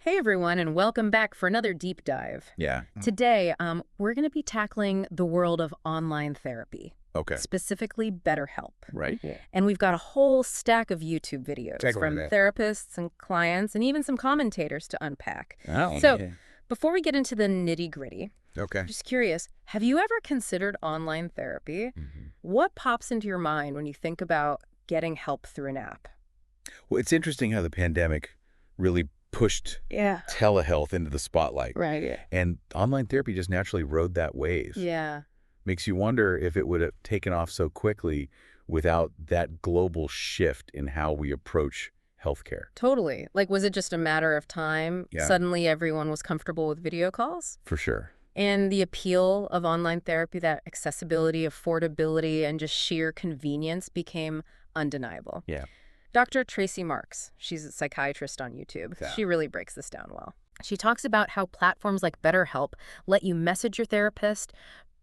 Hey everyone, and welcome back for another deep dive. Yeah. Today, we're going to be tackling the world of online therapy, Okay. specifically BetterHelp. Right. Yeah. And we've got a whole stack of YouTube videos Take a look from at that. therapists and clients and even some commentators to unpack. Oh, So, yeah. before we get into the nitty-gritty, Okay. I'm just curious, have you ever considered online therapy? What pops into your mind when you think about getting help through an app? Well, it's interesting how the pandemic really pushed Yeah. telehealth into the spotlight. Right. Yeah. And online therapy just naturally rode that wave. Yeah. Makes you wonder if it would have taken off so quickly without that global shift in how we approach healthcare. Totally. Like, was it just a matter of time? Yeah. Suddenly everyone was comfortable with video calls? For sure. And the appeal of online therapy, that accessibility, affordability, and just sheer convenience became undeniable. Yeah. Dr. Tracy Marks, she's a psychiatrist on YouTube. Yeah. She really breaks this down well. She talks about how platforms like BetterHelp let you message your therapist,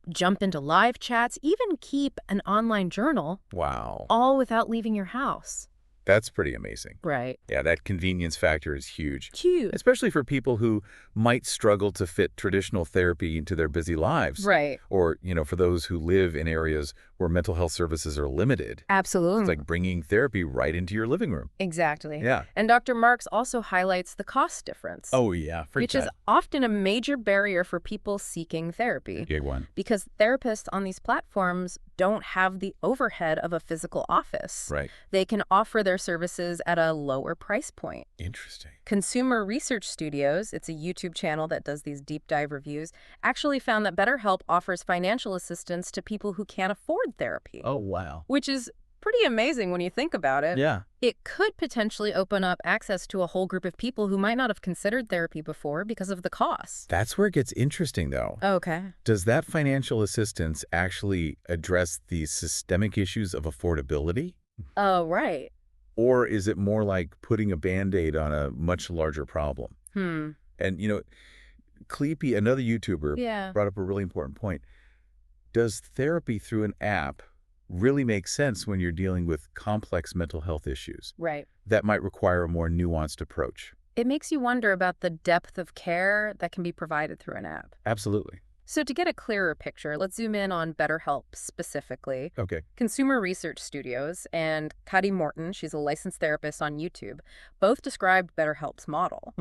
jump into live chats, even keep an online journal, Wow. all without leaving your house. That's pretty amazing. Right. Yeah, that convenience factor is huge. Cute. Especially for people who might struggle to fit traditional therapy into their busy lives. Right. Or, for those who live in areas where mental health services are limited. Absolutely. It's like bringing therapy right into your living room. Exactly. Yeah. And Dr. Marks also highlights the cost difference. Oh, yeah. which is often a major barrier for people seeking therapy. Big one. Because therapists on these platforms don't have the overhead of a physical office. Right. They can offer their services at a lower price point. Interesting. Consumer Research Studios, it's a YouTube channel that does these deep dive reviews, actually found that BetterHelp offers financial assistance to people who can't afford therapy. Oh, wow. Which is pretty amazing when you think about it. Yeah. It could potentially open up access to a whole group of people who might not have considered therapy before because of the cost. That's where it gets interesting, though. Okay. Does that financial assistance actually address the systemic issues of affordability? Oh, right. Or is it more like putting a Band-Aid on a much larger problem? And, Cleepy, another YouTuber, Yeah. brought up a really important point. Does therapy through an app really make sense when you're dealing with complex mental health issues Right. that might require a more nuanced approach? It makes you wonder about the depth of care that can be provided through an app. Absolutely. So to get a clearer picture, let's zoom in on BetterHelp specifically. Okay. Consumer Research Studios and Cady Morton, she's a licensed therapist on YouTube, both described BetterHelp's model.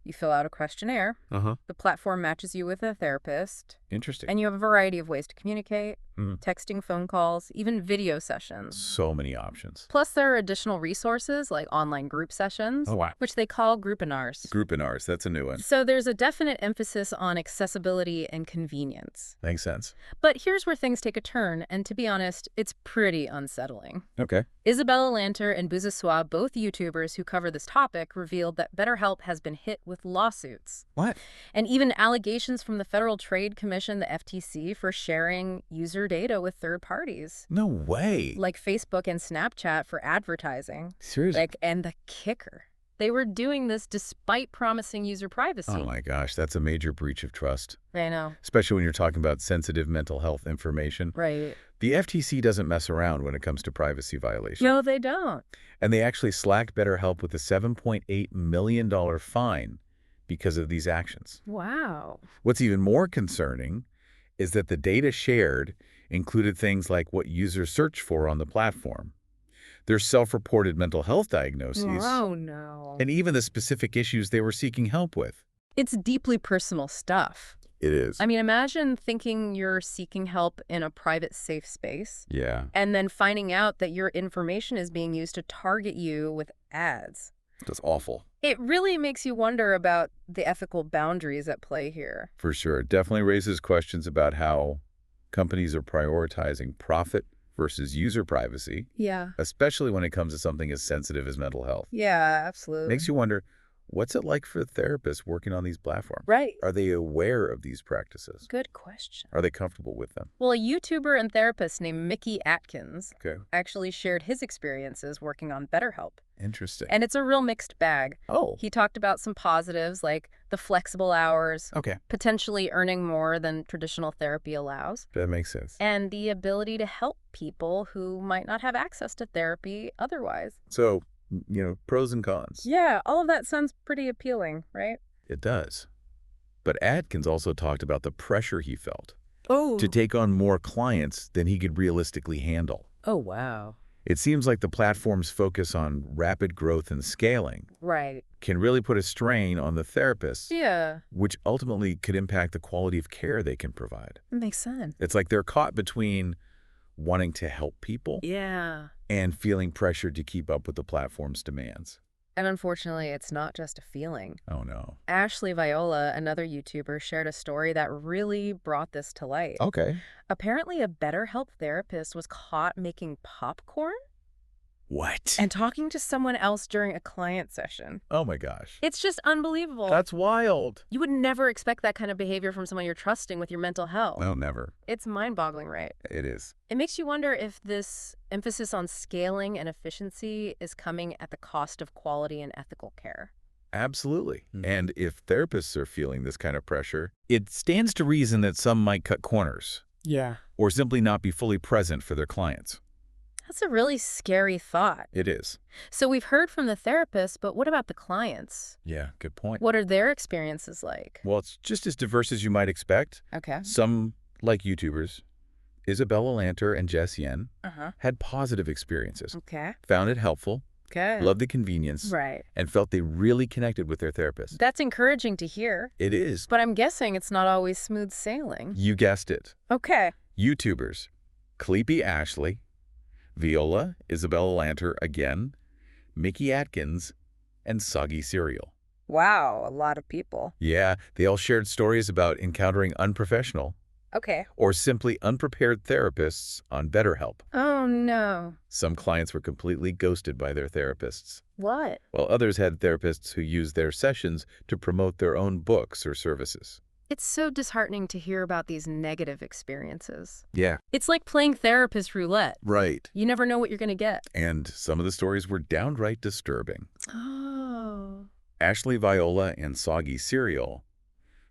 You fill out a questionnaire, the platform matches you with a therapist, Interesting. and you have a variety of ways to communicate, texting, phone calls, even video sessions. So many options. Plus, there are additional resources like online group sessions, Oh, wow. which they call groupinars. Groupinars, that's a new one. So there's a definite emphasis on accessibility and convenience. Makes sense. But here's where things take a turn, and to be honest, it's pretty unsettling. Okay. Isabella Lanter and Buzaswa, both YouTubers who cover this topic, revealed that BetterHelp has been hit with lawsuits. What? And even allegations from the Federal Trade Commission, the FTC, for sharing user data with third parties. No way. Like Facebook and Snapchat for advertising. Seriously? And the kicker, they were doing this despite promising user privacy. Oh my gosh, that's a major breach of trust. I know. Especially when you're talking about sensitive mental health information. Right. The FTC doesn't mess around when it comes to privacy violations. No, they don't. And they actually slacked BetterHelp with a $7.8 million fine because of these actions. Wow. What's even more concerning is that the data shared included things like what users search for on the platform, their self-reported mental health diagnoses, Oh, no. and even the specific issues they were seeking help with. It's deeply personal stuff. It is. I mean, imagine thinking you're seeking help in a private, safe space, Yeah. and then finding out that your information is being used to target you with ads. That's awful. It really makes you wonder about the ethical boundaries at play here. For sure. It definitely raises questions about how companies are prioritizing profit versus user privacy, Yeah. especially when it comes to something as sensitive as mental health. Yeah, absolutely. Makes you wonder, what's it like for therapists working on these platforms? Right. Are they aware of these practices? Good question. Are they comfortable with them? Well, a YouTuber and therapist named Mickey Atkins Okay. actually shared his experiences working on BetterHelp. Interesting. And it's a real mixed bag. Oh. He talked about some positives like the flexible hours, Okay. potentially earning more than traditional therapy allows, That makes sense. and the ability to help people who might not have access to therapy otherwise. So, pros and cons. Yeah, all of that sounds pretty appealing, right? It does. But Atkins also talked about the pressure he felt Oh. to take on more clients than he could realistically handle. Oh, wow. It seems like the platform's focus on rapid growth and scaling Right. can really put a strain on the therapists, Yeah. which ultimately could impact the quality of care they can provide. Makes sense. It's like they're caught between wanting to help people Yeah. and feeling pressured to keep up with the platform's demands. And unfortunately, it's not just a feeling. Oh, no. Ashley Viola, another YouTuber, shared a story that really brought this to light. Okay. Apparently, a BetterHelp therapist was caught making popcorn What? and talking to someone else during a client session. Oh, my gosh. It's just unbelievable. That's wild. You would never expect that kind of behavior from someone you're trusting with your mental health. No, never. It's mind-boggling, right? It is. It makes you wonder if this emphasis on scaling and efficiency is coming at the cost of quality and ethical care. Absolutely. And if therapists are feeling this kind of pressure, it stands to reason that some might cut corners. Yeah. Or simply not be fully present for their clients. That's a really scary thought. It is. So we've heard from the therapists, but what about the clients? Yeah, good point. What are their experiences like? Well, it's just as diverse as you might expect. Okay. Some, like YouTubers, Isabella Lanter and Jess Yen, Uh-huh. had positive experiences, Okay. found it helpful, Good. loved the convenience, Right. and felt they really connected with their therapist. That's encouraging to hear, It is. but I'm guessing it's not always smooth sailing. You guessed it. Okay. YouTubers, Cleepy Ashley, Viola, Isabella Lanter again, Mickey Atkins, and Soggy Cereal. Wow, a lot of people. Yeah, they all shared stories about encountering unprofessional Okay. or simply unprepared therapists on BetterHelp. Oh, no. Some clients were completely ghosted by their therapists, What? while others had therapists who used their sessions to promote their own books or services. It's so disheartening to hear about these negative experiences. Yeah. It's like playing therapist roulette. Right. You never know what you're going to get. And some of the stories were downright disturbing. Oh. Ashley Viola and Soggy Cereal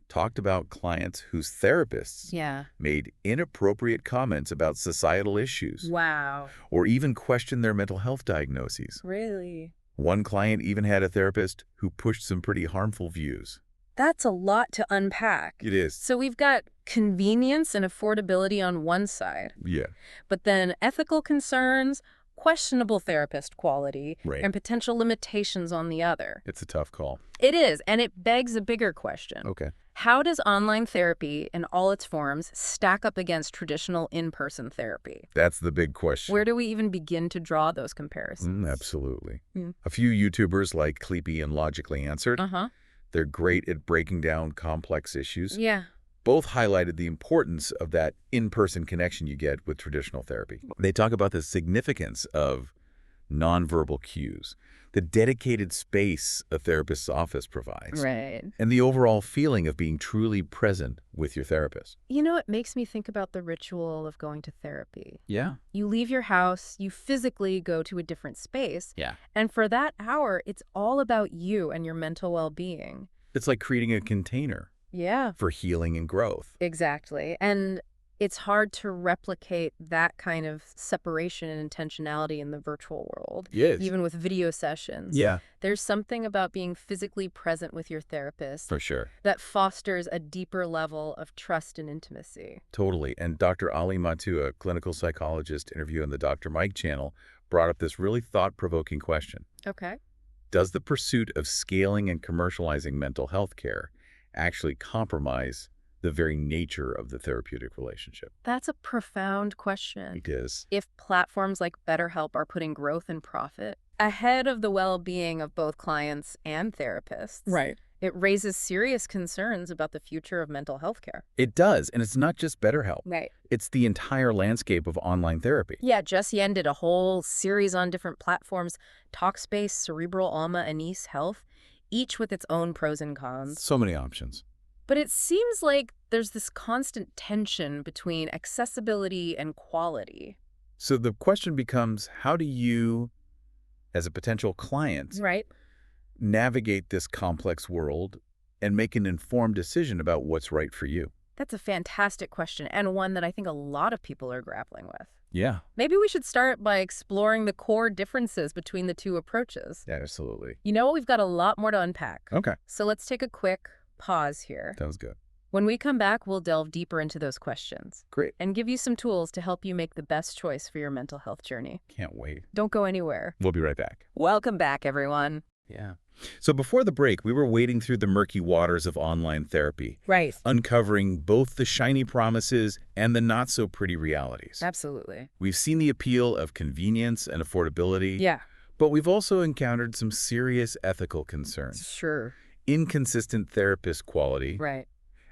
talked about clients whose therapists Yeah. made inappropriate comments about societal issues Wow. or even questioned their mental health diagnoses. Really? One client even had a therapist who pushed some pretty harmful views. That's a lot to unpack. It is. So we've got convenience and affordability on one side, Yeah. but then ethical concerns, questionable therapist quality, Right. and potential limitations on the other. It's a tough call. It is, and it begs a bigger question. Okay. How does online therapy in all its forms stack up against traditional in-person therapy? That's the big question. Where do we even begin to draw those comparisons? Absolutely. Mm. A few YouTubers like Cleepy and Logically Answered, Uh-huh. they're great at breaking down complex issues. Yeah. Both highlighted the importance of that in-person connection you get with traditional therapy. They talk about the significance of nonverbal cues, the dedicated space a therapist's office provides, Right. and the overall feeling of being truly present with your therapist. You know, it makes me think about the ritual of going to therapy. Yeah. You leave your house, you physically go to a different space, Yeah. and for that hour, it's all about you and your mental well-being. It's like creating a container Yeah. for healing and growth. Exactly. And it's hard to replicate that kind of separation and intentionality in the virtual world. Yes. Even with video sessions. Yeah. There's something about being physically present with your therapist For sure. that fosters a deeper level of trust and intimacy. Totally. And Dr. Ali Matu, a clinical psychologist interview on the Dr. Mike channel, brought up this really thought-provoking question. Okay. Does the pursuit of scaling and commercializing mental health care actually compromise the very nature of the therapeutic relationship? That's a profound question. It is. If platforms like BetterHelp are putting growth and profit ahead of the well-being of both clients and therapists, it raises serious concerns about the future of mental health care. It does. And it's not just BetterHelp. Right. It's the entire landscape of online therapy. Yeah, Jess Yen did a whole series on different platforms, Talkspace, Cerebral, Alma, Anise Health, each with its own pros and cons. So many options. But it seems like there's this constant tension between accessibility and quality. So the question becomes, how do you, as a potential client, Right. navigate this complex world and make an informed decision about what's right for you? That's a fantastic question, and one that I think a lot of people are grappling with. Yeah. Maybe we should start by exploring the core differences between the two approaches. Yeah, absolutely. You know, we've got a lot more to unpack. Okay. So let's take a quick pause here. Sounds good. When we come back, we'll delve deeper into those questions. Great. And give you some tools to help you make the best choice for your mental health journey. Can't wait. Don't go anywhere. We'll be right back. Welcome back, everyone. Yeah. So before the break, we were wading through the murky waters of online therapy. Right. Uncovering both the shiny promises and the not-so-pretty realities. Absolutely. We've seen the appeal of convenience and affordability. Yeah. But we've also encountered some serious ethical concerns. Sure. Inconsistent therapist quality. Right.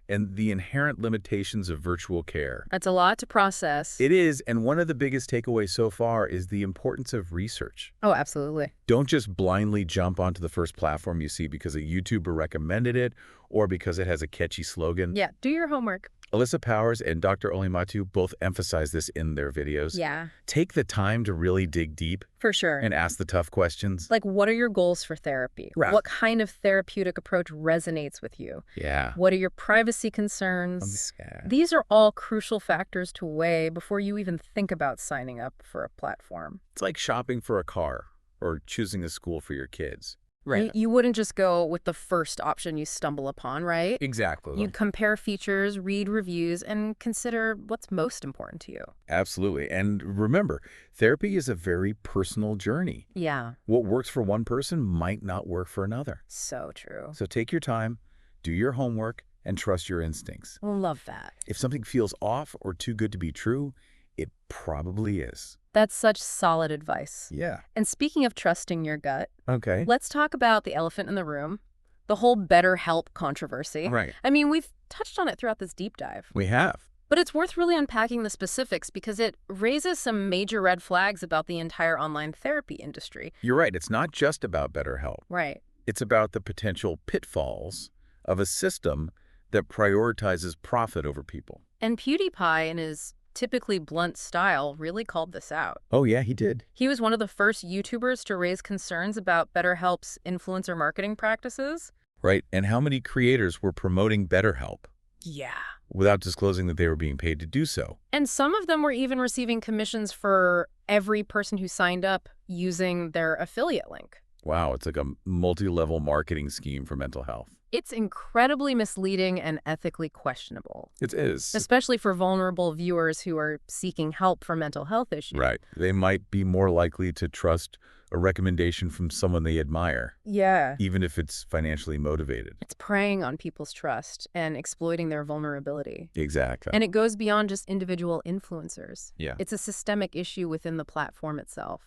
And the inherent limitations of virtual care. That's a lot to process. It is, and one of the biggest takeaways so far is the importance of research. Oh, absolutely. Don't just blindly jump onto the first platform you see because a YouTuber recommended it or because it has a catchy slogan. Yeah, do your homework. Alyssa Powers and Dr. Olimatu both emphasize this in their videos. Yeah. Take the time to really dig deep. For sure. And ask the tough questions. Like, what are your goals for therapy? Right. What kind of therapeutic approach resonates with you? Yeah. What are your privacy concerns? I'm scared. These are all crucial factors to weigh before you even think about signing up for a platform. It's like shopping for a car or choosing a school for your kids. Right. You wouldn't just go with the first option you stumble upon, right? Exactly. You'd compare features, read reviews, and consider what's most important to you. Absolutely. And remember, therapy is a very personal journey. Yeah. What works for one person might not work for another. So true. So take your time, do your homework, and trust your instincts. Love that. If something feels off or too good to be true, it probably is. That's such solid advice. Yeah. And speaking of trusting your gut, Okay. let's talk about the elephant in the room, the whole BetterHelp controversy. Right. I mean, we've touched on it throughout this deep dive. We have. But it's worth really unpacking the specifics because it raises some major red flags about the entire online therapy industry. You're right. It's not just about BetterHelp. Right. It's about the potential pitfalls of a system that prioritizes profit over people. And PewDiePie, in his typically blunt style, really called this out. Oh, yeah, he did. He was one of the first YouTubers to raise concerns about BetterHelp's influencer marketing practices. Right. And how many creators were promoting BetterHelp? Yeah. Without disclosing that they were being paid to do so. And some of them were even receiving commissions for every person who signed up using their affiliate link. Wow, it's like a multi-level marketing scheme for mental health. It's incredibly misleading and ethically questionable. It is. Especially for vulnerable viewers who are seeking help for mental health issues. Right. They might be more likely to trust a recommendation from someone they admire. Yeah. Even if it's financially motivated. It's preying on people's trust and exploiting their vulnerability. Exactly. And it goes beyond just individual influencers. Yeah. It's a systemic issue within the platform itself.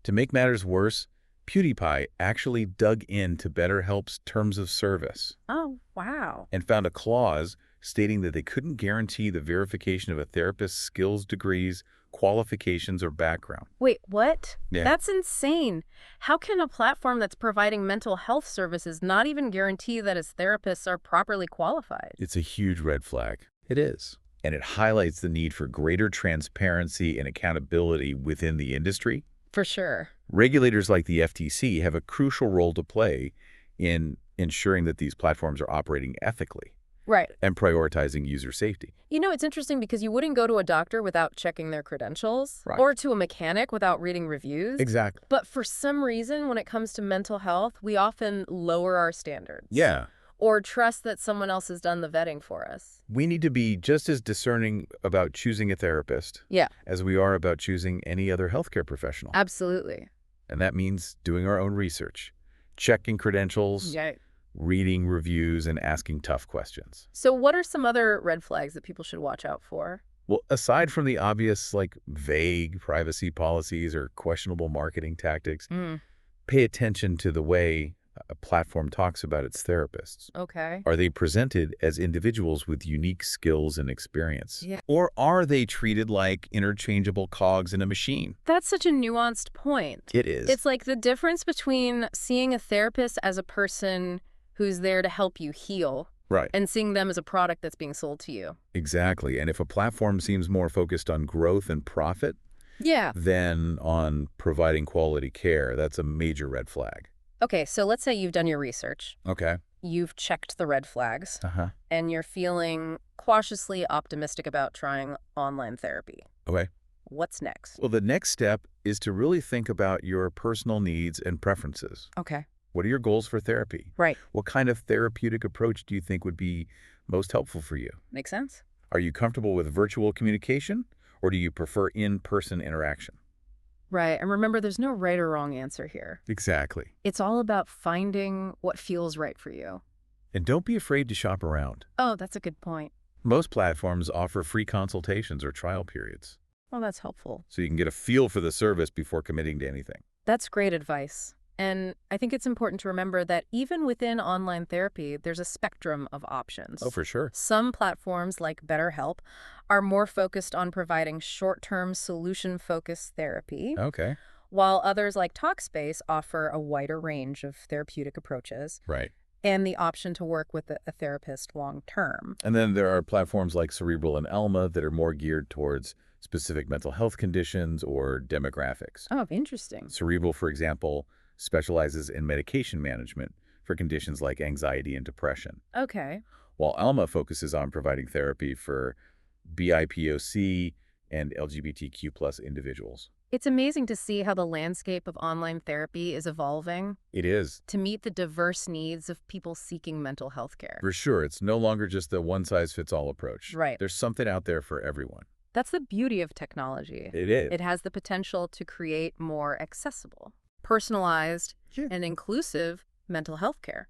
To make matters worse, PewDiePie actually dug into BetterHelp's terms of service. Oh, wow. And found a clause stating that they couldn't guarantee the verification of a therapist's skills, degrees, qualifications, or background. Wait, what? Yeah. That's insane. How can a platform that's providing mental health services not even guarantee that its therapists are properly qualified? It's a huge red flag. It is. And it highlights the need for greater transparency and accountability within the industry. For sure. Regulators like the FTC have a crucial role to play in ensuring that these platforms are operating ethically. Right. And prioritizing user safety. You know, it's interesting because you wouldn't go to a doctor without checking their credentials. Right. Or to a mechanic without reading reviews. Exactly. But for some reason, when it comes to mental health, we often lower our standards. Yeah. Or trust that someone else has done the vetting for us. We need to be just as discerning about choosing a therapist as we are about choosing any other healthcare professional. Absolutely. And that means doing our own research, checking credentials, reading reviews, and asking tough questions. So what are some other red flags that people should watch out for? Well, aside from the obvious, like, vague privacy policies or questionable marketing tactics, pay attention to the way a platform talks about its therapists. Okay. Are they presented as individuals with unique skills and experience? Yeah. Or are they treated like interchangeable cogs in a machine? That's such a nuanced point. It is. It's like the difference between seeing a therapist as a person who's there to help you heal Right. and seeing them as a product that's being sold to you. Exactly. And if a platform seems more focused on growth and profit than on providing quality care, that's a major red flag. Okay, so let's say you've done your research. Okay. you've checked the red flags, Uh-huh. and you're feeling cautiously optimistic about trying online therapy. Okay. What's next? Well, the next step is to really think about your personal needs and preferences. Okay. What are your goals for therapy? Right. What kind of therapeutic approach do you think would be most helpful for you? Makes sense. Are you comfortable with virtual communication, or do you prefer in-person interaction? Right. And remember, there's no right or wrong answer here. Exactly. It's all about finding what feels right for you. And don't be afraid to shop around. Oh, that's a good point. Most platforms offer free consultations or trial periods, Well, that's helpful. so you can get a feel for the service before committing to anything. That's great advice. And I think it's important to remember that even within online therapy, there's a spectrum of options. Oh, for sure. Some platforms, like BetterHelp, are more focused on providing short-term, solution-focused therapy, Okay. while others, like Talkspace, offer a wider range of therapeutic approaches Right. and the option to work with a therapist long-term. And then there are platforms like Cerebral and Alma that are more geared towards specific mental health conditions or demographics. Oh, interesting. Cerebral, for example, specializes in medication management for conditions like anxiety and depression, Okay. while Alma focuses on providing therapy for BIPOC and LGBTQ+ individuals. It's amazing to see how the landscape of online therapy is evolving It is. to meet the diverse needs of people seeking mental health care. For sure, it's no longer just the one-size-fits-all approach. Right. There's something out there for everyone. That's the beauty of technology. It is. It has the potential to create more accessible, personalized, Yeah. and inclusive mental health care.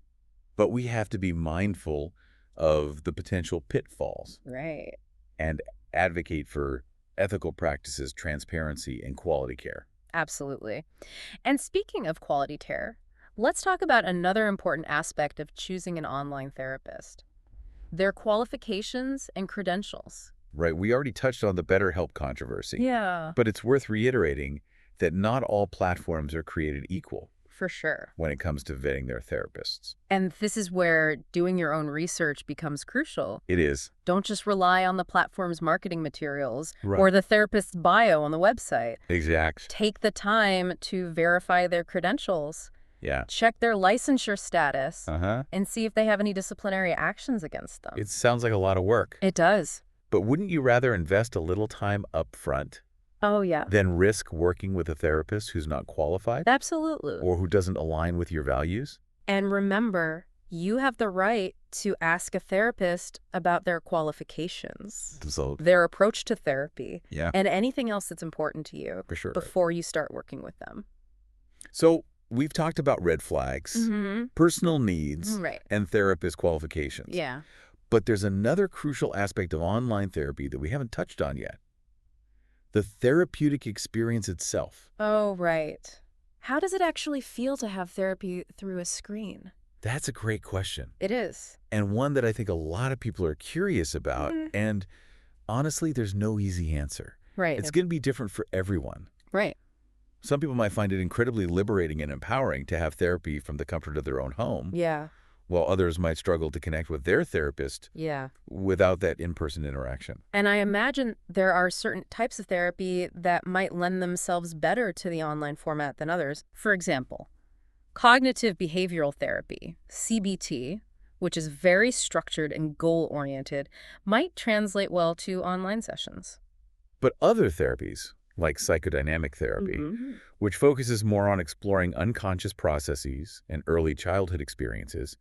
But we have to be mindful of the potential pitfalls Right. and advocate for ethical practices, transparency, and quality care. Absolutely. And speaking of quality care, let's talk about another important aspect of choosing an online therapist: their qualifications and credentials. Right, we already touched on the BetterHelp controversy. Yeah. But it's worth reiterating that not all platforms are created equal For sure. when it comes to vetting their therapists. And this is where doing your own research becomes crucial. It is. Don't just rely on the platform's marketing materials Right. or the therapist's bio on the website. Exact. Take the time to verify their credentials, Yeah. check their licensure status, Uh-huh. and see if they have any disciplinary actions against them. It sounds like a lot of work. It does. But wouldn't you rather invest a little time up front Oh, yeah. than risk working with a therapist who's not qualified Absolutely. or who doesn't align with your values? And remember, you have the right to ask a therapist about their qualifications, So, their approach to therapy, yeah, and anything else that's important to you for sure. before you start working with them. So we've talked about red flags, Mm-hmm. personal needs, Right. and therapist qualifications. Yeah. But there's another crucial aspect of online therapy that we haven't touched on yet: the therapeutic experience itself. Oh, right. How does it actually feel to have therapy through a screen? That's a great question, It is. and one that I think a lot of people are curious about, Mhm. and honestly, there's no easy answer. Right. It's going to be different for everyone. Right. Some people might find it incredibly liberating and empowering to have therapy from the comfort of their own home, Yeah. while others might struggle to connect with their therapist Yeah. without that in-person interaction. And I imagine there are certain types of therapy that might lend themselves better to the online format than others. For example, cognitive behavioral therapy, CBT, which is very structured and goal-oriented, might translate well to online sessions. But other therapies, like psychodynamic therapy, Mhm. which focuses more on exploring unconscious processes and early childhood experiences,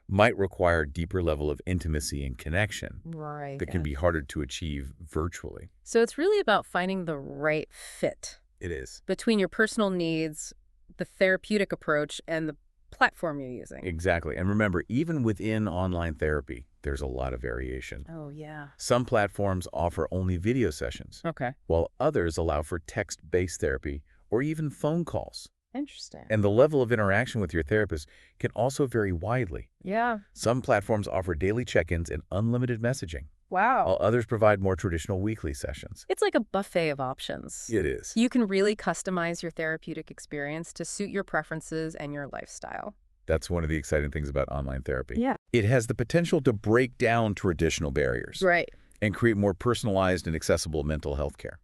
might require a deeper level of intimacy and connection Right. that can be harder to achieve virtually. So it's really about finding the right fit It is. between your personal needs, the therapeutic approach, and the platform you're using. Exactly. And remember, even within online therapy, there's a lot of variation. Oh, yeah. Some platforms offer only video sessions, Okay. while others allow for text-based therapy or even phone calls. Interesting. And the level of interaction with your therapist can also vary widely. Yeah. Some platforms offer daily check-ins and unlimited messaging, Wow. while others provide more traditional weekly sessions. It's like a buffet of options. It is. You can really customize your therapeutic experience to suit your preferences and your lifestyle. That's one of the exciting things about online therapy. Yeah. It has the potential to break down traditional barriers Right. and create more personalized and accessible mental health care.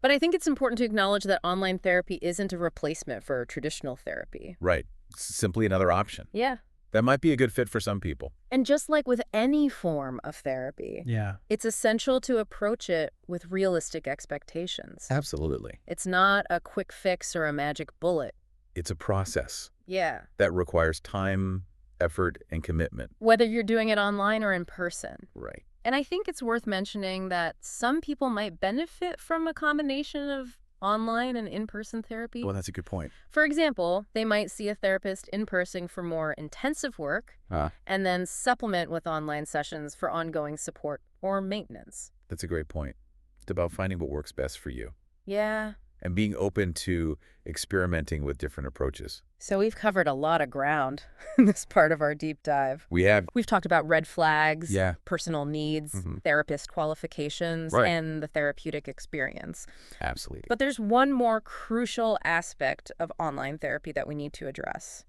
But I think it's important to acknowledge that online therapy isn't a replacement for traditional therapy. Right. It's simply another option. Yeah. That might be a good fit for some people. And just like with any form of therapy, it's essential to approach it with realistic expectations. Absolutely. It's not a quick fix or a magic bullet. It's a process. Yeah. That requires time, effort, and commitment. Whether you're doing it online or in person. Right. And I think it's worth mentioning that some people might benefit from a combination of online and in-person therapy. Well, that's a good point. For example, they might see a therapist in person for more intensive work and then supplement with online sessions for ongoing support or maintenance. That's a great point. It's about finding what works best for you. Yeah. And being open to experimenting with different approaches. So we've covered a lot of ground in this part of our deep dive. We have. We've talked about red flags, Yeah. personal needs, therapist qualifications, and the therapeutic experience. Absolutely. But there's one more crucial aspect of online therapy that we need to address: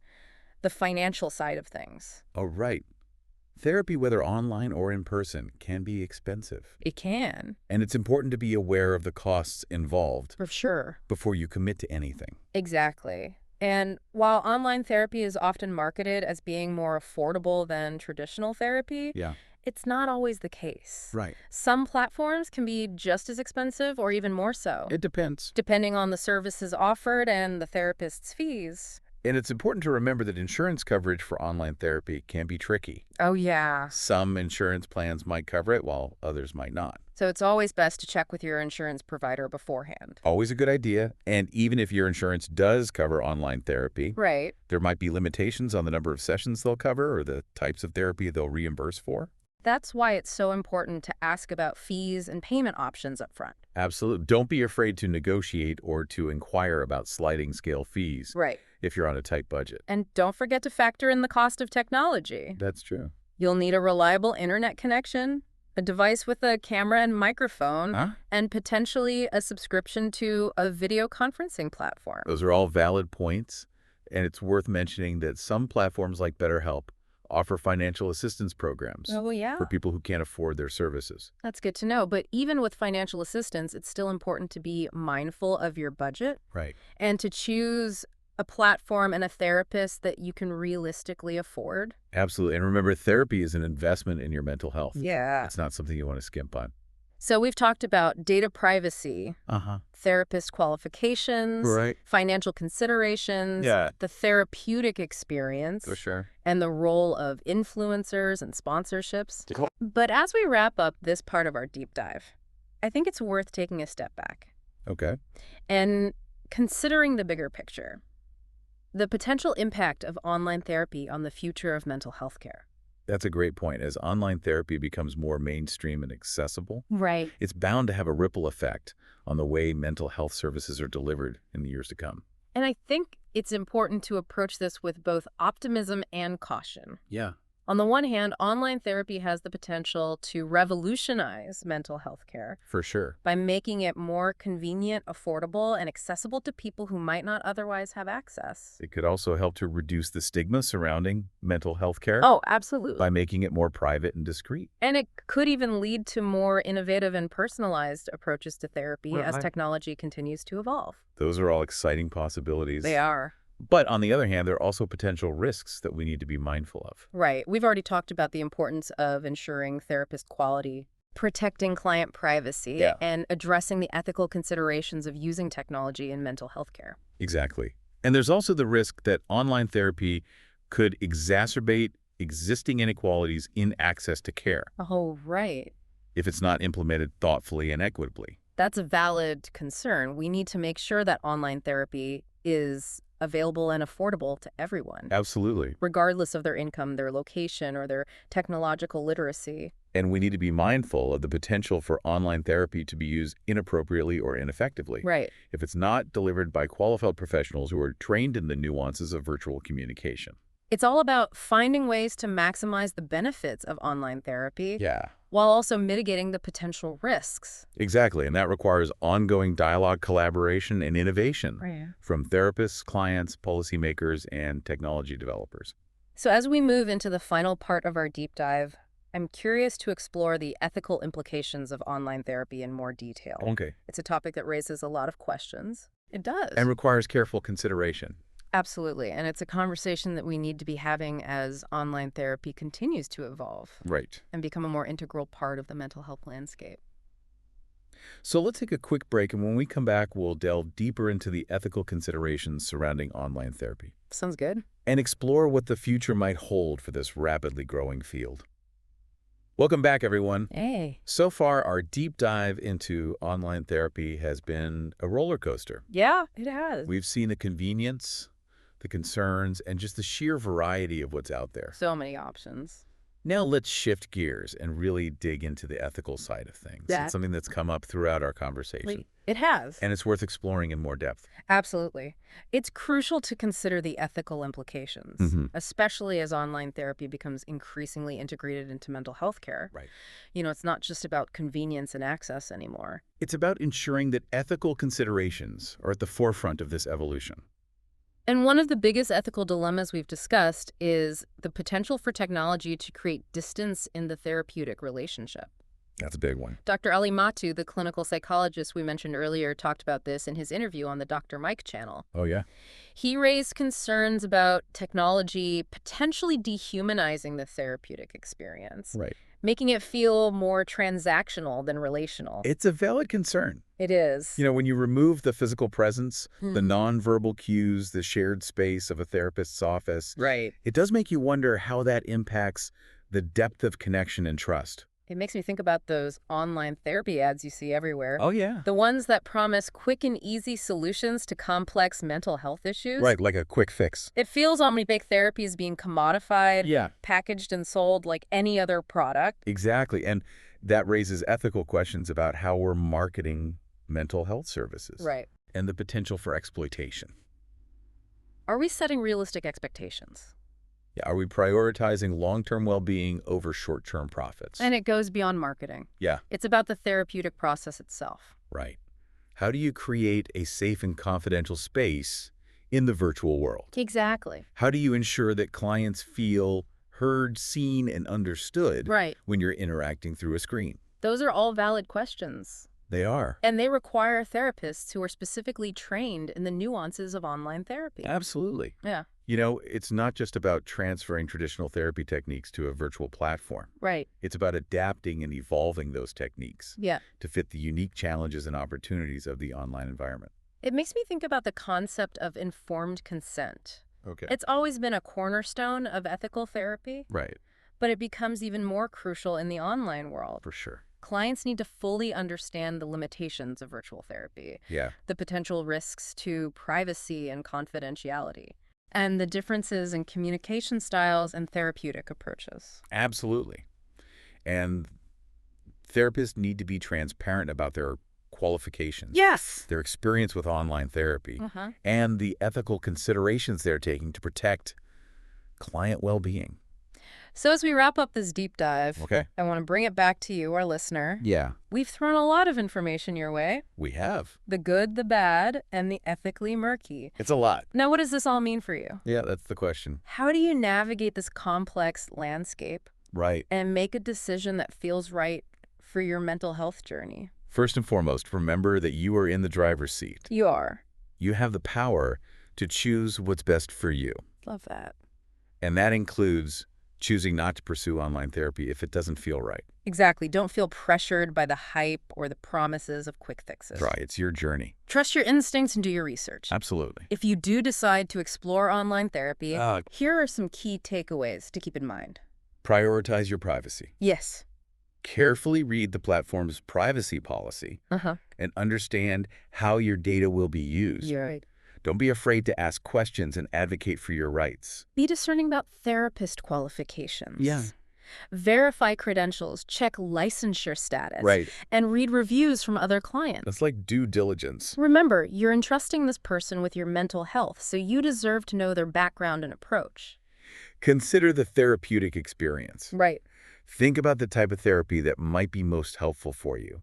the financial side of things. Oh, right. Therapy, whether online or in person, can be expensive. It can. And it's important to be aware of the costs involved For sure. before you commit to anything. Exactly. And while online therapy is often marketed as being more affordable than traditional therapy, it's not always the case. Right. Some platforms can be just as expensive or even more so. It depends. Depending on the services offered and the therapist's fees. And it's important to remember that insurance coverage for online therapy can be tricky. Oh, yeah. Some insurance plans might cover it, while others might not. So it's always best to check with your insurance provider beforehand. Always a good idea. And even if your insurance does cover online therapy, there might be limitations on the number of sessions they'll cover or the types of therapy they'll reimburse for. That's why it's so important to ask about fees and payment options up front. Absolutely. Don't be afraid to negotiate or to inquire about sliding scale fees if you're on a tight budget. And don't forget to factor in the cost of technology. That's true. You'll need a reliable internet connection, a device with a camera and microphone, and potentially a subscription to a video conferencing platform. Those are all valid points, and it's worth mentioning that some platforms like BetterHelp offer financial assistance programs for people who can't afford their services. That's good to know. But even with financial assistance, it's still important to be mindful of your budget. Right. And to choose a platform and a therapist that you can realistically afford. Absolutely. And remember, therapy is an investment in your mental health. Yeah. It's not something you want to skimp on. So we've talked about data privacy, therapist qualifications, financial considerations, the therapeutic experience, and the role of influencers and sponsorships. But as we wrap up this part of our deep dive, I think it's worth taking a step back. Okay. And considering the bigger picture, the potential impact of online therapy on the future of mental health care. That's a great point. As online therapy becomes more mainstream and accessible, it's bound to have a ripple effect on the way mental health services are delivered in the years to come. And I think it's important to approach this with both optimism and caution. Yeah. On the one hand, online therapy has the potential to revolutionize mental health care. For sure. By making it more convenient, affordable, and accessible to people who might not otherwise have access. It could also help to reduce the stigma surrounding mental health care. Oh, absolutely. By making it more private and discreet. And it could even lead to more innovative and personalized approaches to therapy as technology continues to evolve. Those are all exciting possibilities. They are. But on the other hand, there are also potential risks that we need to be mindful of. Right. We've already talked about the importance of ensuring therapist quality, protecting client privacy, and addressing the ethical considerations of using technology in mental health care. Exactly. And there's also the risk that online therapy could exacerbate existing inequalities in access to care. Oh, right. If it's not implemented thoughtfully and equitably. That's a valid concern. We need to make sure that online therapy is available and affordable to everyone. Absolutely. Regardless of their income, their location, or their technological literacy. And we need to be mindful of the potential for online therapy to be used inappropriately or ineffectively. Right. If it's not delivered by qualified professionals who are trained in the nuances of virtual communication. It's all about finding ways to maximize the benefits of online therapy. Yeah. While also mitigating the potential risks. Exactly, and that requires ongoing dialogue, collaboration, and innovation from therapists, clients, policymakers, and technology developers. So as we move into the final part of our deep dive, I'm curious to explore the ethical implications of online therapy in more detail. Okay. It's a topic that raises a lot of questions. It does. And requires careful consideration. Absolutely. And it's a conversation that we need to be having as online therapy continues to evolve. Right. And become a more integral part of the mental health landscape. So let's take a quick break, and when we come back, we'll delve deeper into the ethical considerations surrounding online therapy Sounds good. and explore what the future might hold for this rapidly growing field. Welcome back, everyone. Hey. So far, our deep dive into online therapy has been a roller coaster. Yeah, it has. We've seen the convenience, the concerns, and just the sheer variety of what's out there. So many options. Now let's shift gears and really dig into the ethical side of things. It's something that's come up throughout our conversation. It has. And it's worth exploring in more depth. Absolutely. It's crucial to consider the ethical implications, especially as online therapy becomes increasingly integrated into mental health care. Right. It's not just about convenience and access anymore. It's about ensuring that ethical considerations are at the forefront of this evolution. And one of the biggest ethical dilemmas we've discussed is the potential for technology to create distance in the therapeutic relationship. That's a big one. Dr. Ali Matu, the clinical psychologist we mentioned earlier, talked about this in his interview on the Dr. Mike channel. Oh, yeah? He raised concerns about technology potentially dehumanizing the therapeutic experience, Right. making it feel more transactional than relational. It's a valid concern. It is. When you remove the physical presence, the nonverbal cues, the shared space of a therapist's office, Right. it does make you wonder how that impacts the depth of connection and trust. It makes me think about those online therapy ads you see everywhere. Oh, yeah. The ones that promise quick and easy solutions to complex mental health issues. Right, like a quick fix. It feels omni-bake therapy is being commodified, Yeah. packaged and sold like any other product. Exactly. And that raises ethical questions about how we're marketing mental health services. Right. And the potential for exploitation. Are we setting realistic expectations? Yeah, are we prioritizing long-term well-being over short-term profits? And it goes beyond marketing. Yeah. It's about the therapeutic process itself. Right. How do you create a safe and confidential space in the virtual world? Exactly. How do you ensure that clients feel heard, seen, and understood when you're interacting through a screen? Those are all valid questions. They are. And they require therapists who are specifically trained in the nuances of online therapy. Absolutely. Yeah. It's not just about transferring traditional therapy techniques to a virtual platform. Right. It's about adapting and evolving those techniques to fit the unique challenges and opportunities of the online environment. It makes me think about the concept of informed consent. Okay. It's always been a cornerstone of ethical therapy. Right. But it becomes even more crucial in the online world. For sure. Clients need to fully understand the limitations of virtual therapy, the potential risks to privacy and confidentiality, and the differences in communication styles and therapeutic approaches. Absolutely. And therapists need to be transparent about their qualifications, Yes. their experience with online therapy, and the ethical considerations they're taking to protect client well-being. So as we wrap up this deep dive, Okay. I want to bring it back to you, our listener. Yeah. We've thrown a lot of information your way. We have. The good, the bad, and the ethically murky. It's a lot. Now, what does this all mean for you? Yeah, that's the question. How do you navigate this complex landscape Right. and make a decision that feels right for your mental health journey? First and foremost, remember that you are in the driver's seat. You are. You have the power to choose what's best for you. Love that. And that includes choosing not to pursue online therapy if it doesn't feel right. Exactly. Don't feel pressured by the hype or the promises of quick fixes. Right. It's your journey. Trust your instincts and do your research. Absolutely. If you do decide to explore online therapy, here are some key takeaways to keep in mind. Prioritize your privacy. Yes. Carefully read the platform's privacy policy and understand how your data will be used. You're right. Don't be afraid to ask questions and advocate for your rights. Be discerning about therapist qualifications. Yeah. Verify credentials, check licensure status, Right. and read reviews from other clients. That's like due diligence. Remember, you're entrusting this person with your mental health, so you deserve to know their background and approach. Consider the therapeutic experience. Right. Think about the type of therapy that might be most helpful for you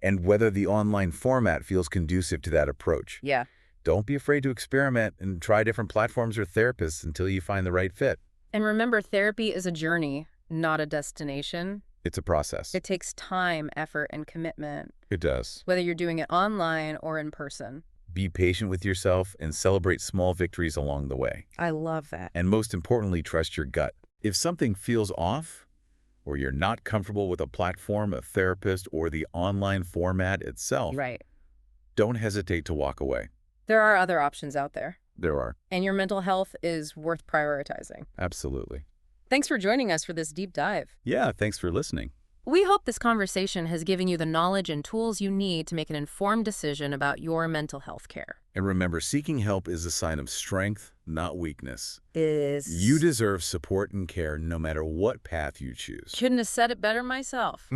and whether the online format feels conducive to that approach. Yeah. Don't be afraid to experiment and try different platforms or therapists until you find the right fit. And remember, therapy is a journey, not a destination. It's a process. It takes time, effort, and commitment, It does. whether you're doing it online or in person. Be patient with yourself and celebrate small victories along the way. I love that. And most importantly, trust your gut. If something feels off, or you're not comfortable with a platform, a therapist, or the online format itself, Right. don't hesitate to walk away. There are other options out there. There are. And your mental health is worth prioritizing. Absolutely. Thanks for joining us for this deep dive. Yeah, thanks for listening. We hope this conversation has given you the knowledge and tools you need to make an informed decision about your mental health care. And remember, seeking help is a sign of strength, not weakness. You You deserve support and care no matter what path you choose. couldn't have said it better myself.